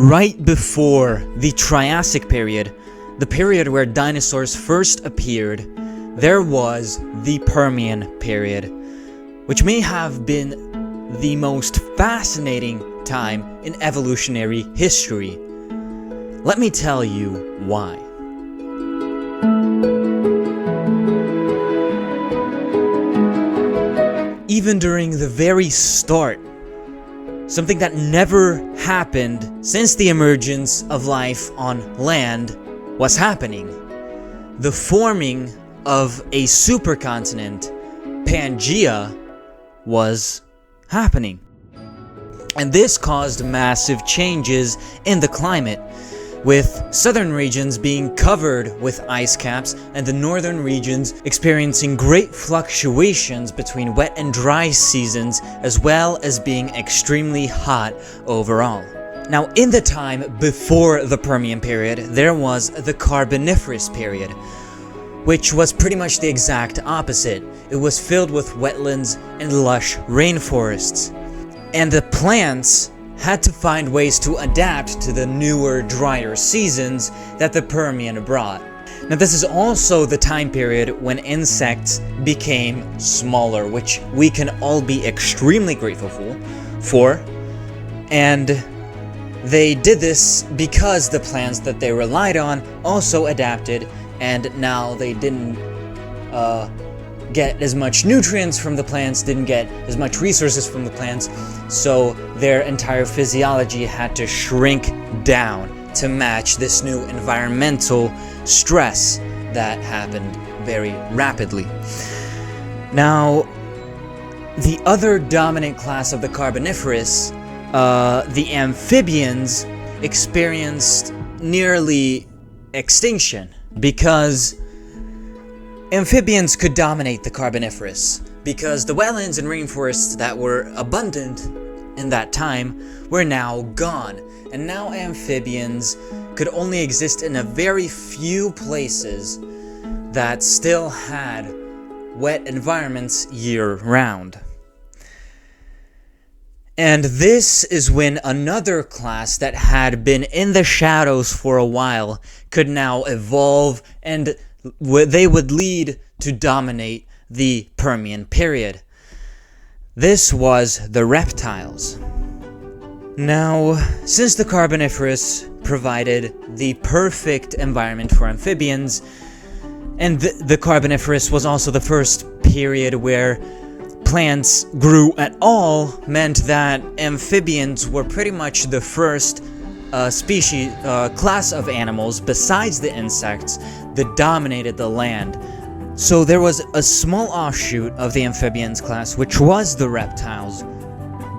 Right before the Triassic period, the period where dinosaurs first appeared, there was the Permian period, which may have been the most fascinating time in evolutionary history. Let me tell you why. Even during the very start, something that never happened since the emergence of life on land was happening. The forming of a supercontinent, Pangaea, was happening. And this caused massive changes in the climate, with southern regions being covered with ice caps and the northern regions experiencing great fluctuations between wet and dry seasons, as well as being extremely hot overall. Now, in the time before the Permian period, there was the Carboniferous period, which was pretty much the exact opposite. It was filled with wetlands and lush rainforests. And the plants had to find ways to adapt to the newer, drier seasons that the Permian brought. Now, this is also the time period when insects became smaller, which we can all be extremely grateful for. And they did this because the plants that they relied on also adapted, and now they didn't get as much nutrients from the plants, didn't get as much resources from the plants, so their entire physiology had to shrink down to match this new environmental stress that happened very rapidly. Now, the other dominant class of the Carboniferous, the amphibians, experienced nearly extinction because amphibians could dominate the Carboniferous, because the wetlands and rainforests that were abundant in that time were now gone, and now amphibians could only exist in a very few places that still had wet environments year-round. And this is when another class that had been in the shadows for a while could now evolve, and they would lead to dominate the Permian period. This was the reptiles. Now, since the Carboniferous provided the perfect environment for amphibians, and the Carboniferous was also the first period where plants grew at all, meant that amphibians were pretty much the first class of animals besides the insects that dominated the land. So there was a small offshoot of the amphibians class, which was the reptiles,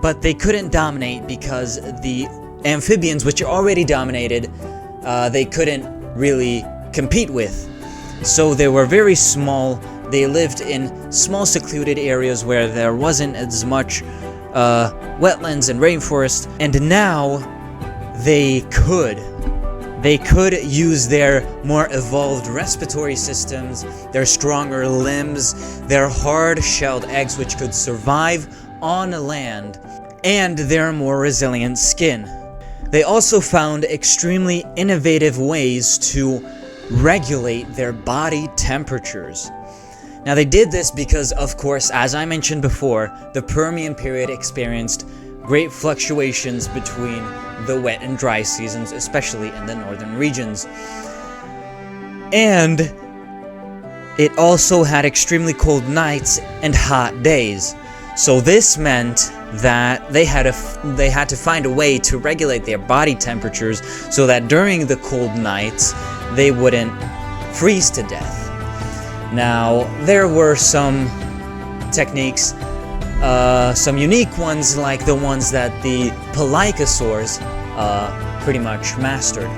but they couldn't dominate because the amphibians, which already dominated, they couldn't really compete with. So they were very small. They lived in small secluded areas where there wasn't as much wetlands and rainforest, and now they could use their more evolved respiratory systems, their stronger limbs, their hard-shelled eggs which could survive on land, and their more resilient skin. They also found extremely innovative ways to regulate their body temperatures. Now, they did this because, of course, as I mentioned before, the Permian period experienced great fluctuations between the wet and dry seasons, especially in the northern regions. And it also had extremely cold nights and hot days. So this meant that they had to find a way to regulate their body temperatures so that during the cold nights they wouldn't freeze to death. Now, there were some techniques, some unique ones, like the ones that the pelycosaurs pretty much mastered,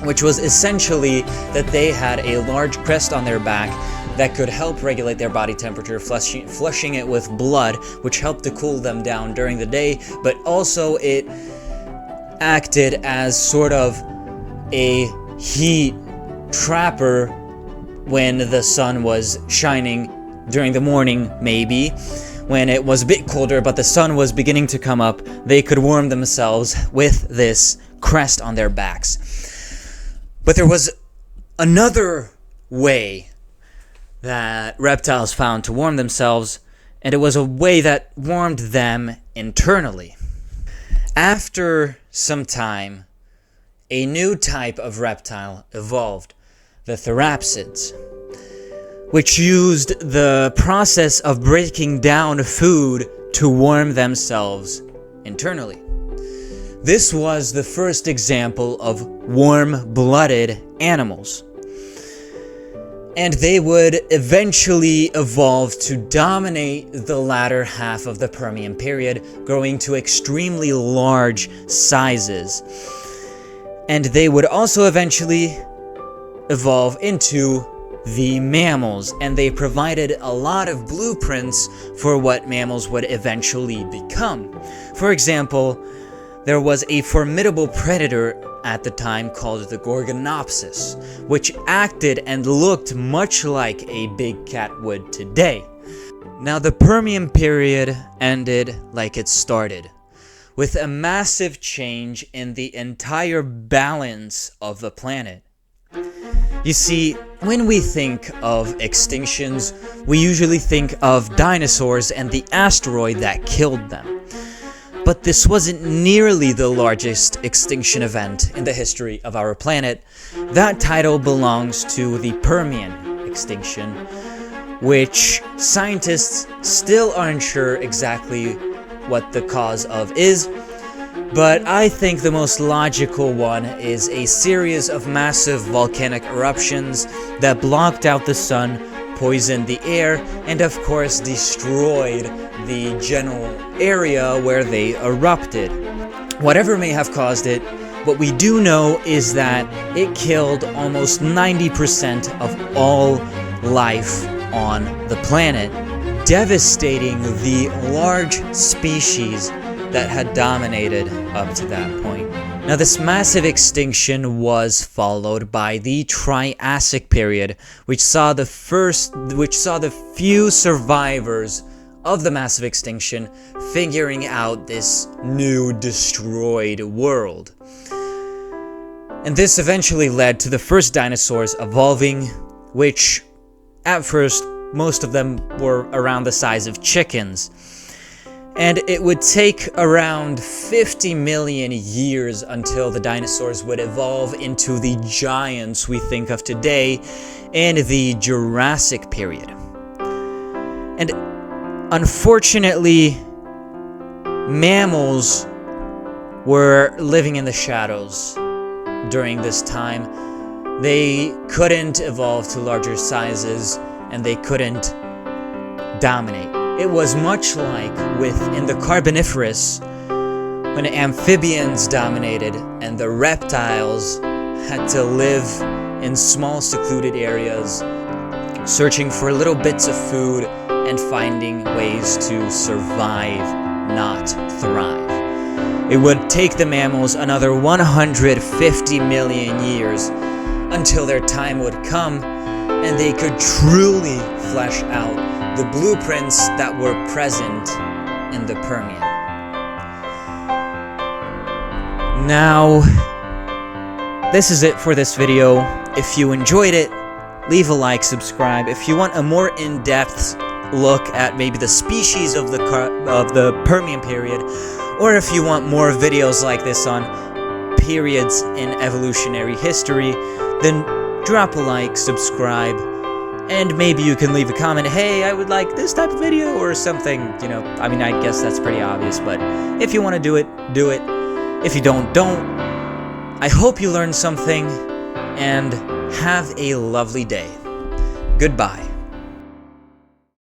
which was essentially that they had a large crest on their back that could help regulate their body temperature, flushing it with blood, which helped to cool them down during the day, but also it acted as sort of a heat trapper when the sun was shining during the morning, maybe, when it was a bit colder but the sun was beginning to come up, they could warm themselves with this crest on their backs. But there was another way that reptiles found to warm themselves, and it was a way that warmed them internally. After some time, a new type of reptile evolved, the Therapsids, which used the process of breaking down food to warm themselves internally. This was the first example of warm-blooded animals. And they would eventually evolve to dominate the latter half of the Permian period, growing to extremely large sizes. And they would also eventually evolve into the mammals, and they provided a lot of blueprints for what mammals would eventually become. For example, there was a formidable predator at the time called the Gorgonopsis, which acted and looked much like a big cat would today. Now, the Permian period ended like it started, with a massive change in the entire balance of the planet. You see, when we think of extinctions, we usually think of dinosaurs and the asteroid that killed them. But this wasn't nearly the largest extinction event in the history of our planet. That title belongs to the Permian extinction, which scientists still aren't sure exactly what the cause of is. But I think the most logical one is a series of massive volcanic eruptions that blocked out the sun, poisoned the air, and of course destroyed the general area where they erupted. Whatever may have caused it, what we do know is that it killed almost 90% of all life on the planet, devastating the large species that had dominated up to that point. Now, this massive extinction was followed by the Triassic period, which saw the few survivors of the massive extinction figuring out this new destroyed world. And this eventually led to the first dinosaurs evolving, which at first most of them were around the size of chickens. And it would take around 50 million years until the dinosaurs would evolve into the giants we think of today in the Jurassic period. And unfortunately, mammals were living in the shadows during this time. They couldn't evolve to larger sizes, and they couldn't dominate. It was much like in the Carboniferous, when amphibians dominated and the reptiles had to live in small secluded areas, searching for little bits of food and finding ways to survive, not thrive. It would take the mammals another 150 million years until their time would come and they could truly flesh out the blueprints that were present in the Permian. Now, this is it for this video. If you enjoyed it, leave a like, subscribe. If you want a more in-depth look at maybe the species of the Permian period, or if you want more videos like this on periods in evolutionary history, then drop a like, subscribe, and maybe you can leave a comment, hey, I would like this type of video or something, you know. I mean, I guess that's pretty obvious, but if you want to do it, do it. If you don't. I hope you learned something, and have a lovely day. Goodbye.